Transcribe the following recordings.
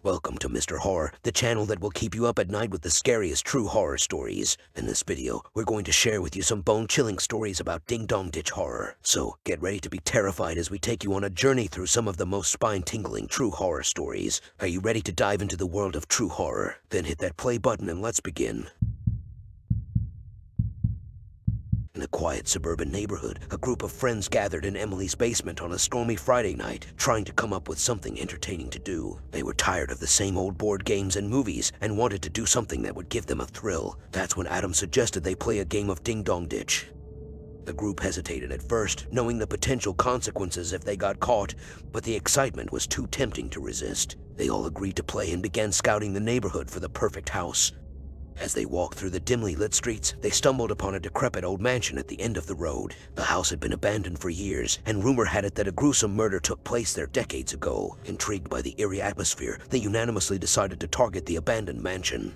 Welcome to Mr. Horror, the channel that will keep you up at night with the scariest true horror stories. In this video, we're going to share with you some bone-chilling stories about ding-dong ditch horror. So, get ready to be terrified as we take you on a journey through some of the most spine-tingling true horror stories. Are you ready to dive into the world of true horror? Then hit that play button and let's begin. In a quiet suburban neighborhood, a group of friends gathered in Emily's basement on a stormy Friday night, trying to come up with something entertaining to do. They were tired of the same old board games and movies and wanted to do something that would give them a thrill. That's when Adam suggested they play a game of ding-dong ditch. The group hesitated at first, knowing the potential consequences if they got caught, but the excitement was too tempting to resist. They all agreed to play and began scouting the neighborhood for the perfect house. As they walked through the dimly lit streets, they stumbled upon a decrepit old mansion at the end of the road. The house had been abandoned for years, and rumor had it that a gruesome murder took place there decades ago. Intrigued by the eerie atmosphere, they unanimously decided to target the abandoned mansion.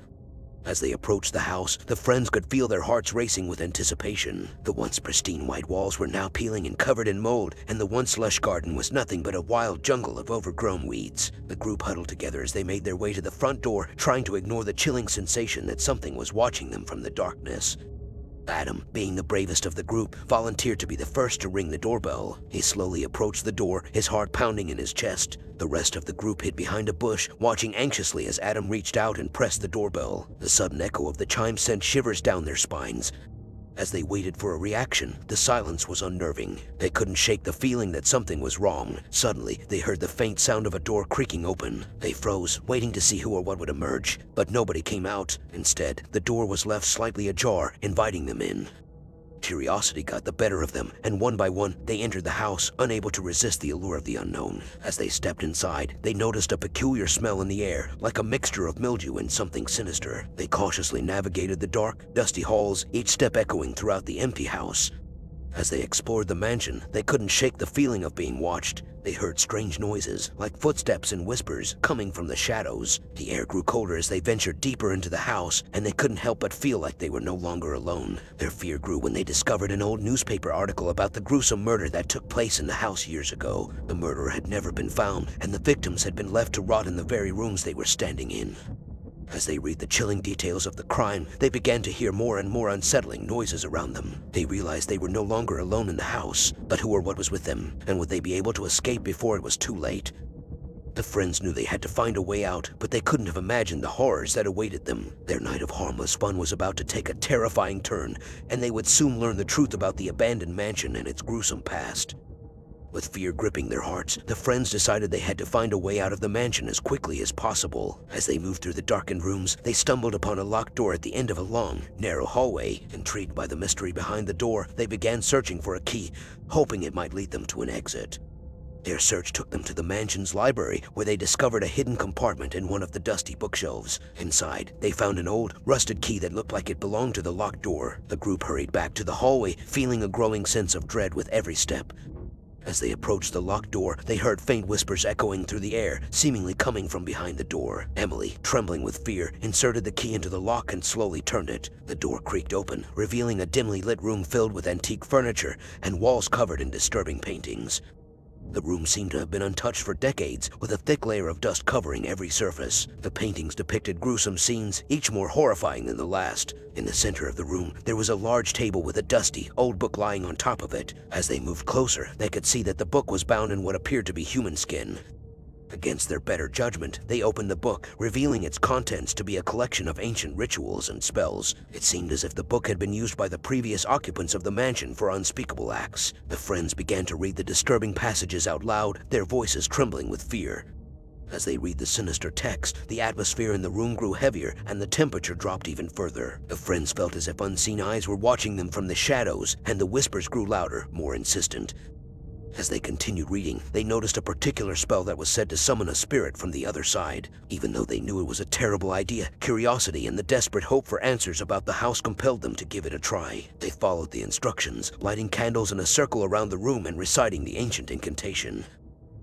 As they approached the house, the friends could feel their hearts racing with anticipation. The once pristine white walls were now peeling and covered in mold, and the once lush garden was nothing but a wild jungle of overgrown weeds. The group huddled together as they made their way to the front door, trying to ignore the chilling sensation that something was watching them from the darkness. Adam, being the bravest of the group, volunteered to be the first to ring the doorbell. He slowly approached the door, his heart pounding in his chest. The rest of the group hid behind a bush, watching anxiously as Adam reached out and pressed the doorbell. The sudden echo of the chime sent shivers down their spines. As they waited for a reaction, the silence was unnerving. They couldn't shake the feeling that something was wrong. Suddenly, they heard the faint sound of a door creaking open. They froze, waiting to see who or what would emerge, but nobody came out. Instead, the door was left slightly ajar, inviting them in. Curiosity got the better of them, and one by one, they entered the house, unable to resist the allure of the unknown. As they stepped inside, they noticed a peculiar smell in the air, like a mixture of mildew and something sinister. They cautiously navigated the dark, dusty halls, each step echoing throughout the empty house. As they explored the mansion, they couldn't shake the feeling of being watched. They heard strange noises, like footsteps and whispers, coming from the shadows. The air grew colder as they ventured deeper into the house, and they couldn't help but feel like they were no longer alone. Their fear grew when they discovered an old newspaper article about the gruesome murder that took place in the house years ago. The murderer had never been found, and the victims had been left to rot in the very rooms they were standing in. As they read the chilling details of the crime, they began to hear more and more unsettling noises around them. They realized they were no longer alone in the house, but who or what was with them, and would they be able to escape before it was too late? The friends knew they had to find a way out, but they couldn't have imagined the horrors that awaited them. Their night of harmless fun was about to take a terrifying turn, and they would soon learn the truth about the abandoned mansion and its gruesome past. With fear gripping their hearts, the friends decided they had to find a way out of the mansion as quickly as possible. As they moved through the darkened rooms, they stumbled upon a locked door at the end of a long, narrow hallway. Intrigued by the mystery behind the door, they began searching for a key, hoping it might lead them to an exit. Their search took them to the mansion's library, where they discovered a hidden compartment in one of the dusty bookshelves. Inside, they found an old, rusted key that looked like it belonged to the locked door. The group hurried back to the hallway, feeling a growing sense of dread with every step. As they approached the locked door, they heard faint whispers echoing through the air, seemingly coming from behind the door. Emily, trembling with fear, inserted the key into the lock and slowly turned it. The door creaked open, revealing a dimly lit room filled with antique furniture and walls covered in disturbing paintings. The room seemed to have been untouched for decades, with a thick layer of dust covering every surface. The paintings depicted gruesome scenes, each more horrifying than the last. In the center of the room, there was a large table with a dusty, old book lying on top of it. As they moved closer, they could see that the book was bound in what appeared to be human skin. Against their better judgment, they opened the book, revealing its contents to be a collection of ancient rituals and spells. It seemed as if the book had been used by the previous occupants of the mansion for unspeakable acts. The friends began to read the disturbing passages out loud, their voices trembling with fear. As they read the sinister text, the atmosphere in the room grew heavier and the temperature dropped even further. The friends felt as if unseen eyes were watching them from the shadows, and the whispers grew louder, more insistent. As they continued reading, they noticed a particular spell that was said to summon a spirit from the other side. Even though they knew it was a terrible idea, curiosity and the desperate hope for answers about the house compelled them to give it a try. They followed the instructions, lighting candles in a circle around the room and reciting the ancient incantation.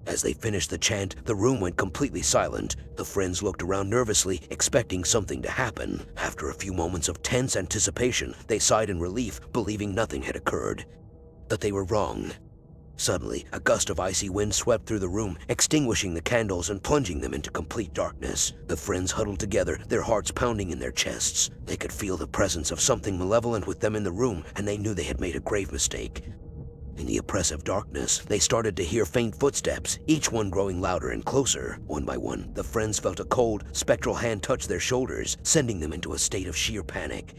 As they finished the chant, the room went completely silent. The friends looked around nervously, expecting something to happen. After a few moments of tense anticipation, they sighed in relief, believing nothing had occurred. But they were wrong. Suddenly, a gust of icy wind swept through the room, extinguishing the candles and plunging them into complete darkness. The friends huddled together, their hearts pounding in their chests. They could feel the presence of something malevolent with them in the room, and they knew they had made a grave mistake. In the oppressive darkness, they started to hear faint footsteps, each one growing louder and closer. One by one, the friends felt a cold, spectral hand touch their shoulders, sending them into a state of sheer panic.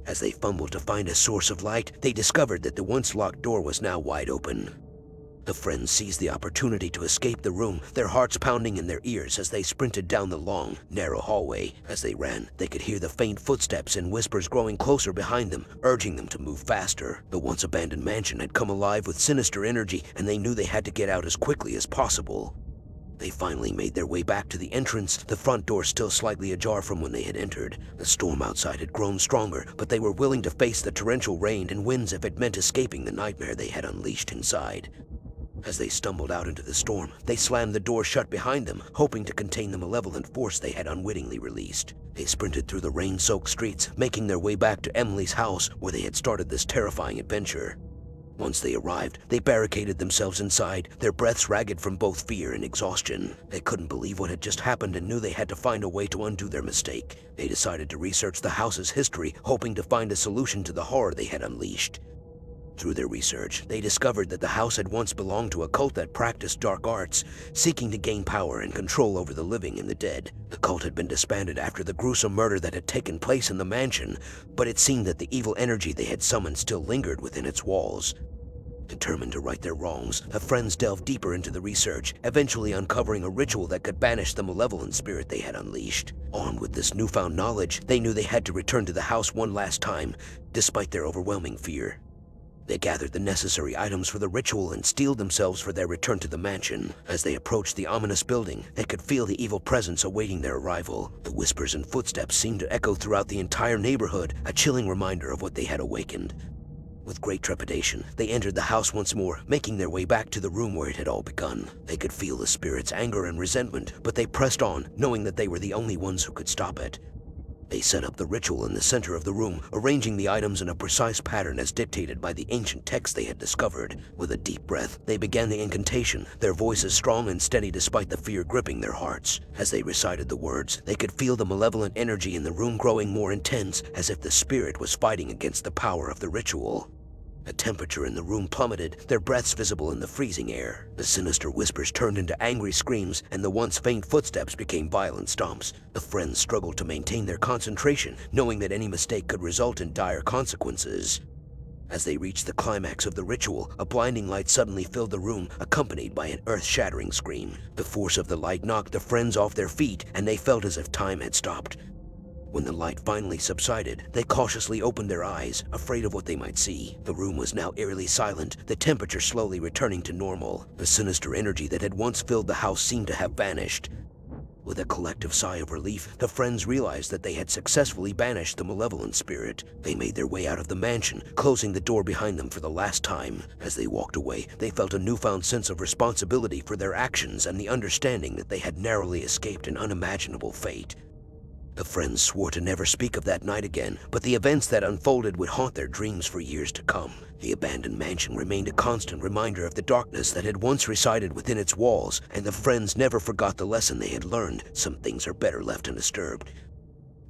As they fumbled to find a source of light, they discovered that the once locked door was now wide open. The friends seized the opportunity to escape the room, their hearts pounding in their ears as they sprinted down the long, narrow hallway. As they ran, they could hear the faint footsteps and whispers growing closer behind them, urging them to move faster. The once abandoned mansion had come alive with sinister energy, and they knew they had to get out as quickly as possible. They finally made their way back to the entrance, the front door still slightly ajar from when they had entered. The storm outside had grown stronger, but they were willing to face the torrential rain and winds if it meant escaping the nightmare they had unleashed inside. As they stumbled out into the storm, they slammed the door shut behind them, hoping to contain the malevolent force they had unwittingly released. They sprinted through the rain-soaked streets, making their way back to Emily's house, where they had started this terrifying adventure. Once they arrived, they barricaded themselves inside, their breaths ragged from both fear and exhaustion. They couldn't believe what had just happened and knew they had to find a way to undo their mistake. They decided to research the house's history, hoping to find a solution to the horror they had unleashed. Through their research, they discovered that the house had once belonged to a cult that practiced dark arts, seeking to gain power and control over the living and the dead. The cult had been disbanded after the gruesome murder that had taken place in the mansion, but it seemed that the evil energy they had summoned still lingered within its walls. Determined to right their wrongs, the friends delved deeper into the research, eventually uncovering a ritual that could banish the malevolent spirit they had unleashed. Armed with this newfound knowledge, they knew they had to return to the house one last time, despite their overwhelming fear. They gathered the necessary items for the ritual and steeled themselves for their return to the mansion. As they approached the ominous building, they could feel the evil presence awaiting their arrival. The whispers and footsteps seemed to echo throughout the entire neighborhood, a chilling reminder of what they had awakened. With great trepidation, they entered the house once more, making their way back to the room where it had all begun. They could feel the spirit's anger and resentment, but they pressed on, knowing that they were the only ones who could stop it. They set up the ritual in the center of the room, arranging the items in a precise pattern as dictated by the ancient text they had discovered. With a deep breath, they began the incantation, their voices strong and steady despite the fear gripping their hearts. As they recited the words, they could feel the malevolent energy in the room growing more intense, as if the spirit was fighting against the power of the ritual. The temperature in the room plummeted, their breaths visible in the freezing air. The sinister whispers turned into angry screams, and the once faint footsteps became violent stomps. The friends struggled to maintain their concentration, knowing that any mistake could result in dire consequences. As they reached the climax of the ritual, a blinding light suddenly filled the room, accompanied by an earth-shattering scream. The force of the light knocked the friends off their feet, and they felt as if time had stopped. When the light finally subsided, they cautiously opened their eyes, afraid of what they might see. The room was now eerily silent, the temperature slowly returning to normal. The sinister energy that had once filled the house seemed to have vanished. With a collective sigh of relief, the friends realized that they had successfully banished the malevolent spirit. They made their way out of the mansion, closing the door behind them for the last time. As they walked away, they felt a newfound sense of responsibility for their actions and the understanding that they had narrowly escaped an unimaginable fate. The friends swore to never speak of that night again, but the events that unfolded would haunt their dreams for years to come. The abandoned mansion remained a constant reminder of the darkness that had once resided within its walls, and the friends never forgot the lesson they had learned: some things are better left undisturbed.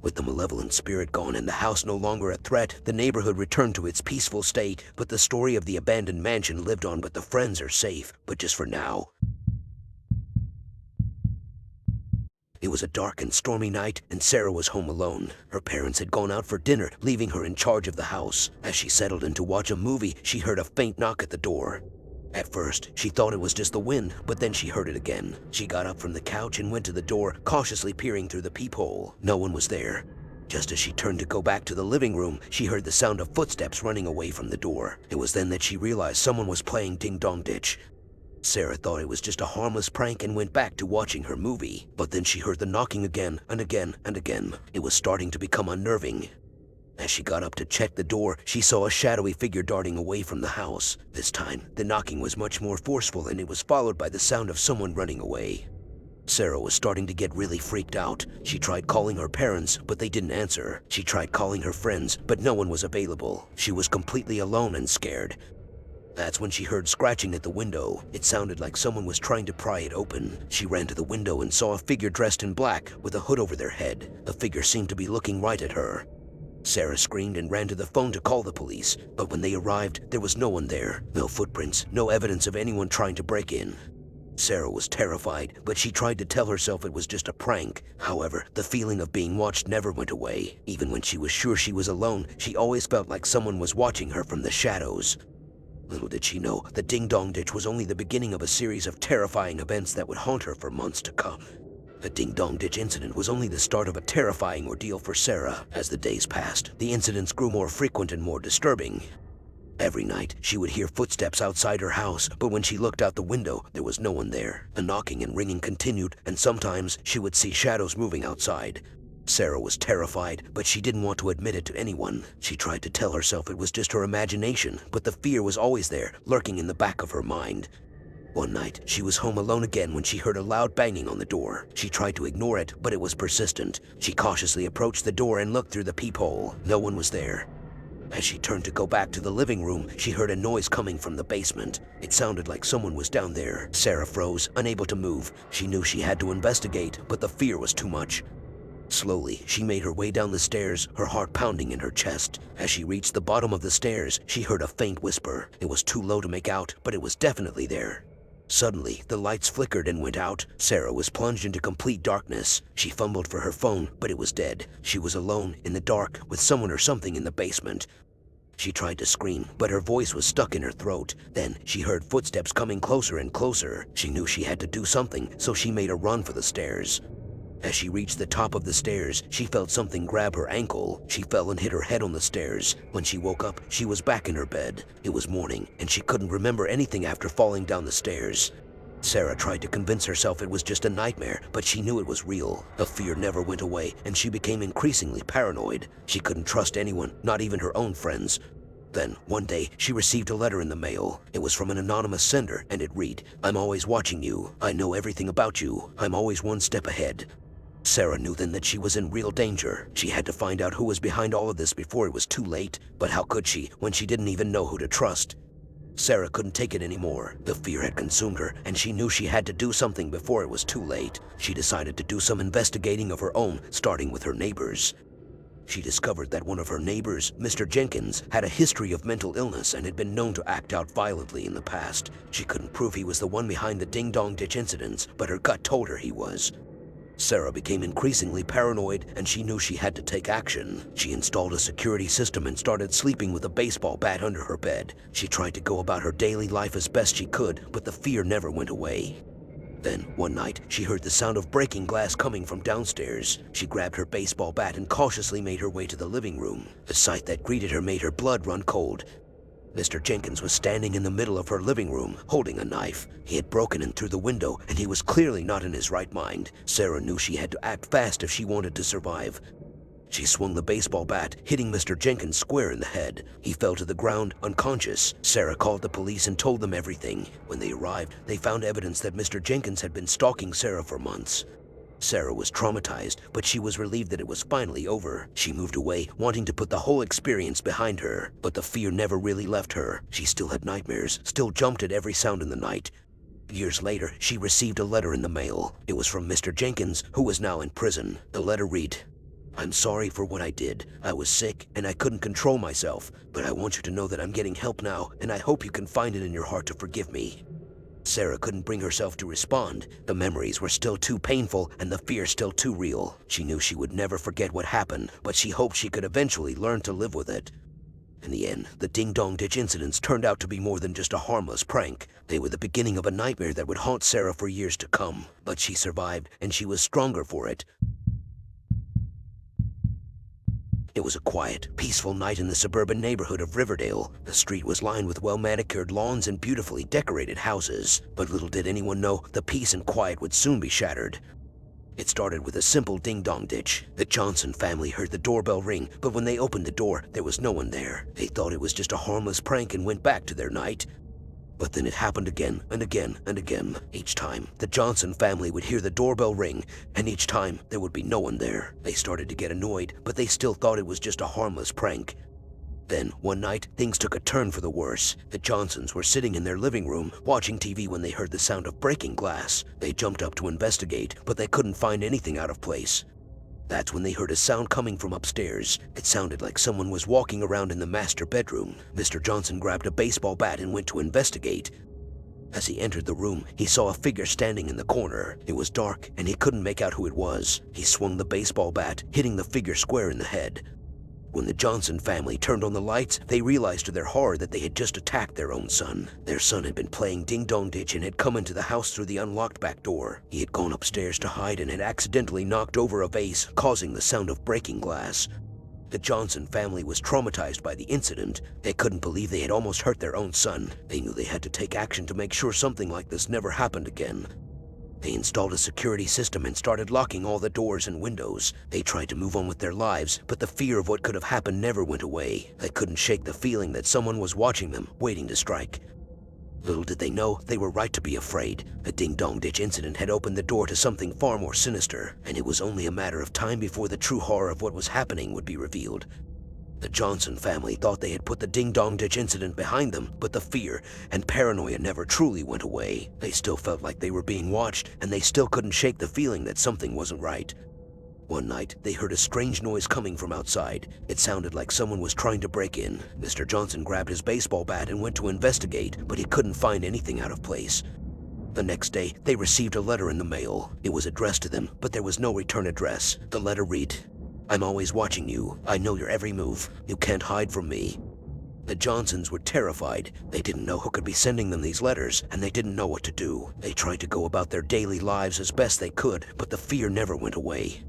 With the malevolent spirit gone and the house no longer a threat, the neighborhood returned to its peaceful state, but the story of the abandoned mansion lived on. But the friends are safe, but just for now. It was a dark and stormy night, and Sarah was home alone. Her parents had gone out for dinner, leaving her in charge of the house. As she settled in to watch a movie, she heard a faint knock at the door. At first, she thought it was just the wind, but then she heard it again. She got up from the couch and went to the door, cautiously peering through the peephole. No one was there. Just as she turned to go back to the living room, she heard the sound of footsteps running away from the door. It was then that she realized someone was playing Ding Dong Ditch. Sarah thought it was just a harmless prank and went back to watching her movie. But then she heard the knocking again and again and again. It was starting to become unnerving. As she got up to check the door, she saw a shadowy figure darting away from the house. This time, the knocking was much more forceful, and it was followed by the sound of someone running away. Sarah was starting to get really freaked out. She tried calling her parents, but they didn't answer. She tried calling her friends, but no one was available. She was completely alone and scared. That's when she heard scratching at the window. It sounded like someone was trying to pry it open. She ran to the window and saw a figure dressed in black with a hood over their head. The figure seemed to be looking right at her. Sarah screamed and ran to the phone to call the police, but when they arrived, there was no one there. No footprints, no evidence of anyone trying to break in. Sarah was terrified, but she tried to tell herself it was just a prank. However, the feeling of being watched never went away. Even when she was sure she was alone, she always felt like someone was watching her from the shadows. Little did she know, the ding-dong ditch was only the beginning of a series of terrifying events that would haunt her for months to come. The ding-dong ditch incident was only the start of a terrifying ordeal for Sarah. As the days passed, the incidents grew more frequent and more disturbing. Every night, she would hear footsteps outside her house, but when she looked out the window, there was no one there. The knocking and ringing continued, and sometimes she would see shadows moving outside. Sarah was terrified, but she didn't want to admit it to anyone. She tried to tell herself it was just her imagination, but the fear was always there, lurking in the back of her mind. One night, she was home alone again when she heard a loud banging on the door. She tried to ignore it, but it was persistent. She cautiously approached the door and looked through the peephole. No one was there. As she turned to go back to the living room, she heard a noise coming from the basement. It sounded like someone was down there. Sarah froze, unable to move. She knew she had to investigate, but the fear was too much. Slowly, she made her way down the stairs, her heart pounding in her chest. As she reached the bottom of the stairs, she heard a faint whisper. It was too low to make out, but it was definitely there. Suddenly, the lights flickered and went out. Sarah was plunged into complete darkness. She fumbled for her phone, but it was dead. She was alone, in the dark, with someone or something in the basement. She tried to scream, but her voice was stuck in her throat. Then, she heard footsteps coming closer and closer. She knew she had to do something, so she made a run for the stairs. As she reached the top of the stairs, she felt something grab her ankle. She fell and hit her head on the stairs. When she woke up, she was back in her bed. It was morning, and she couldn't remember anything after falling down the stairs. Sarah tried to convince herself it was just a nightmare, but she knew it was real. The fear never went away, and she became increasingly paranoid. She couldn't trust anyone, not even her own friends. Then, one day, she received a letter in the mail. It was from an anonymous sender, and it read, "I'm always watching you. I know everything about you. I'm always one step ahead." Sarah knew then that she was in real danger. She had to find out who was behind all of this before it was too late. But how could she, when she didn't even know who to trust? Sarah couldn't take it anymore. The fear had consumed her, and she knew she had to do something before it was too late. She decided to do some investigating of her own, starting with her neighbors. She discovered that one of her neighbors, Mr. Jenkins, had a history of mental illness and had been known to act out violently in the past. She couldn't prove he was the one behind the ding-dong ditch incidents, but her gut told her he was. Sarah became increasingly paranoid, and she knew she had to take action. She installed a security system and started sleeping with a baseball bat under her bed. She tried to go about her daily life as best she could, but the fear never went away. Then, one night, she heard the sound of breaking glass coming from downstairs. She grabbed her baseball bat and cautiously made her way to the living room. The sight that greeted her made her blood run cold. Mr. Jenkins was standing in the middle of her living room, holding a knife. He had broken in through the window, and he was clearly not in his right mind. Sarah knew she had to act fast if she wanted to survive. She swung the baseball bat, hitting Mr. Jenkins square in the head. He fell to the ground, unconscious. Sarah called the police and told them everything. When they arrived, they found evidence that Mr. Jenkins had been stalking Sarah for months. Sarah was traumatized, but she was relieved that it was finally over. She moved away, wanting to put the whole experience behind her, but the fear never really left her. She still had nightmares, still jumped at every sound in the night. Years later, she received a letter in the mail. It was from Mr. Jenkins, who was now in prison. The letter read, "I'm sorry for what I did. I was sick, and I couldn't control myself, but I want you to know that I'm getting help now, and I hope you can find it in your heart to forgive me." Sarah couldn't bring herself to respond. The memories were still too painful and the fear still too real. She knew she would never forget what happened, but she hoped she could eventually learn to live with it. In the end, the ding-dong ditch incidents turned out to be more than just a harmless prank. They were the beginning of a nightmare that would haunt Sarah for years to come. But she survived, and she was stronger for it. It was a quiet, peaceful night in the suburban neighborhood of Riverdale. The street was lined with well-manicured lawns and beautifully decorated houses. But little did anyone know, the peace and quiet would soon be shattered. It started with a simple ding-dong ditch. The Johnson family heard the doorbell ring, but when they opened the door, there was no one there. They thought it was just a harmless prank and went back to their night. But then it happened again and again and again. Each time, the Johnson family would hear the doorbell ring, and each time, there would be no one there. They started to get annoyed, but they still thought it was just a harmless prank. Then, one night, things took a turn for the worse. The Johnsons were sitting in their living room, watching TV when they heard the sound of breaking glass. They jumped up to investigate, but they couldn't find anything out of place. That's when they heard a sound coming from upstairs. It sounded like someone was walking around in the master bedroom. Mr. Johnson grabbed a baseball bat and went to investigate. As he entered the room, he saw a figure standing in the corner. It was dark, and he couldn't make out who it was. He swung the baseball bat, hitting the figure square in the head. When the Johnson family turned on the lights, they realized to their horror that they had just attacked their own son. Their son had been playing ding-dong ditch and had come into the house through the unlocked back door. He had gone upstairs to hide and had accidentally knocked over a vase, causing the sound of breaking glass. The Johnson family was traumatized by the incident. They couldn't believe they had almost hurt their own son. They knew they had to take action to make sure something like this never happened again. They installed a security system and started locking all the doors and windows. They tried to move on with their lives, but the fear of what could have happened never went away. They couldn't shake the feeling that someone was watching them, waiting to strike. Little did they know, they were right to be afraid. The ding-dong ditch incident had opened the door to something far more sinister, and it was only a matter of time before the true horror of what was happening would be revealed. The Johnson family thought they had put the ding-dong ditch incident behind them, but the fear and paranoia never truly went away. They still felt like they were being watched, and they still couldn't shake the feeling that something wasn't right. One night, they heard a strange noise coming from outside. It sounded like someone was trying to break in. Mr. Johnson grabbed his baseball bat and went to investigate, but he couldn't find anything out of place. The next day, they received a letter in the mail. It was addressed to them, but there was no return address. The letter read, "I'm always watching you. I know your every move. You can't hide from me." The Johnsons were terrified. They didn't know who could be sending them these letters, and they didn't know what to do. They tried to go about their daily lives as best they could, but the fear never went away.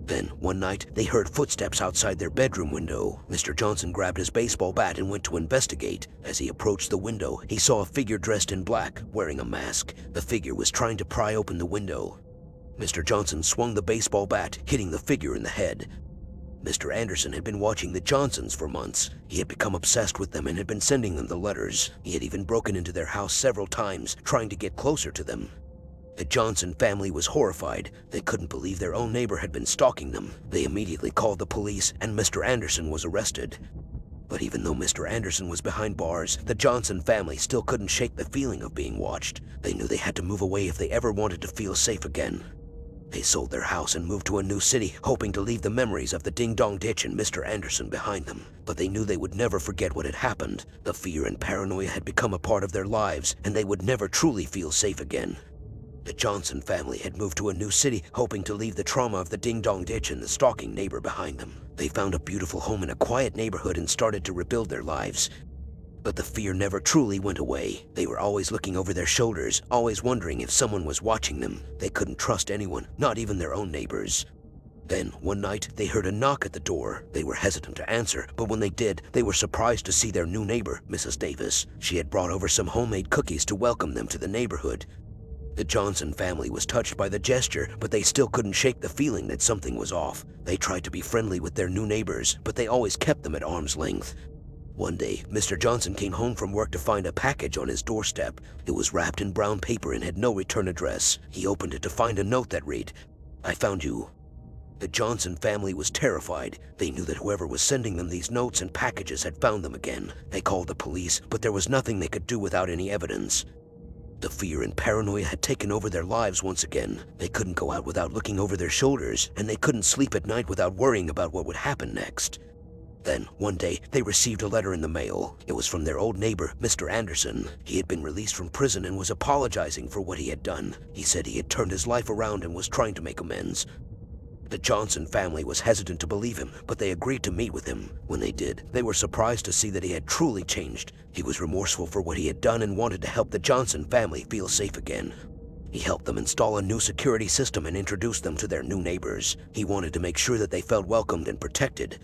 Then, one night, they heard footsteps outside their bedroom window. Mr. Johnson grabbed his baseball bat and went to investigate. As he approached the window, he saw a figure dressed in black, wearing a mask. The figure was trying to pry open the window. Mr. Johnson swung the baseball bat, hitting the figure in the head. Mr. Anderson had been watching the Johnsons for months. He had become obsessed with them and had been sending them the letters. He had even broken into their house several times, trying to get closer to them. The Johnson family was horrified. They couldn't believe their own neighbor had been stalking them. They immediately called the police, and Mr. Anderson was arrested. But even though Mr. Anderson was behind bars, the Johnson family still couldn't shake the feeling of being watched. They knew they had to move away if they ever wanted to feel safe again. They sold their house and moved to a new city, hoping to leave the memories of the ding-dong ditch and Mr. Anderson behind them. But they knew they would never forget what had happened. The fear and paranoia had become a part of their lives, and they would never truly feel safe again. The Johnson family had moved to a new city, hoping to leave the trauma of the ding-dong ditch and the stalking neighbor behind them. They found a beautiful home in a quiet neighborhood and started to rebuild their lives. But the fear never truly went away. They were always looking over their shoulders, always wondering if someone was watching them. They couldn't trust anyone, not even their own neighbors. Then, one night, they heard a knock at the door. They were hesitant to answer, but when they did, they were surprised to see their new neighbor, Mrs. Davis. She had brought over some homemade cookies to welcome them to the neighborhood. The Johnson family was touched by the gesture, but they still couldn't shake the feeling that something was off. They tried to be friendly with their new neighbors, but they always kept them at arm's length. One day, Mr. Johnson came home from work to find a package on his doorstep. It was wrapped in brown paper and had no return address. He opened it to find a note that read, "I found you." The Johnson family was terrified. They knew that whoever was sending them these notes and packages had found them again. They called the police, but there was nothing they could do without any evidence. The fear and paranoia had taken over their lives once again. They couldn't go out without looking over their shoulders, and they couldn't sleep at night without worrying about what would happen next. Then, one day, they received a letter in the mail. It was from their old neighbor, Mr. Anderson. He had been released from prison and was apologizing for what he had done. He said he had turned his life around and was trying to make amends. The Johnson family was hesitant to believe him, but they agreed to meet with him. When they did, they were surprised to see that he had truly changed. He was remorseful for what he had done and wanted to help the Johnson family feel safe again. He helped them install a new security system and introduced them to their new neighbors. He wanted to make sure that they felt welcomed and protected.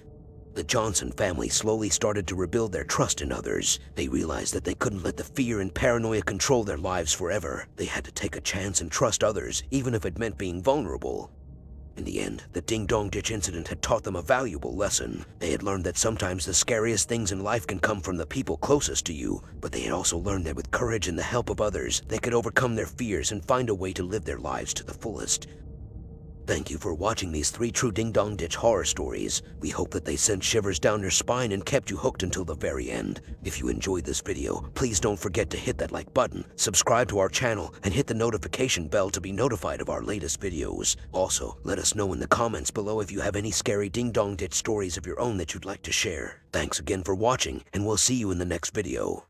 The Johnson family slowly started to rebuild their trust in others. They realized that they couldn't let the fear and paranoia control their lives forever. They had to take a chance and trust others, even if it meant being vulnerable. In the end, the ding-dong ditch incident had taught them a valuable lesson. They had learned that sometimes the scariest things in life can come from the people closest to you, but they had also learned that with courage and the help of others, they could overcome their fears and find a way to live their lives to the fullest. Thank you for watching these 3 true ding-dong ditch horror stories. We hope that they sent shivers down your spine and kept you hooked until the very end. If you enjoyed this video, please don't forget to hit that like button, subscribe to our channel, and hit the notification bell to be notified of our latest videos. Also, let us know in the comments below if you have any scary ding-dong ditch stories of your own that you'd like to share. Thanks again for watching, and we'll see you in the next video.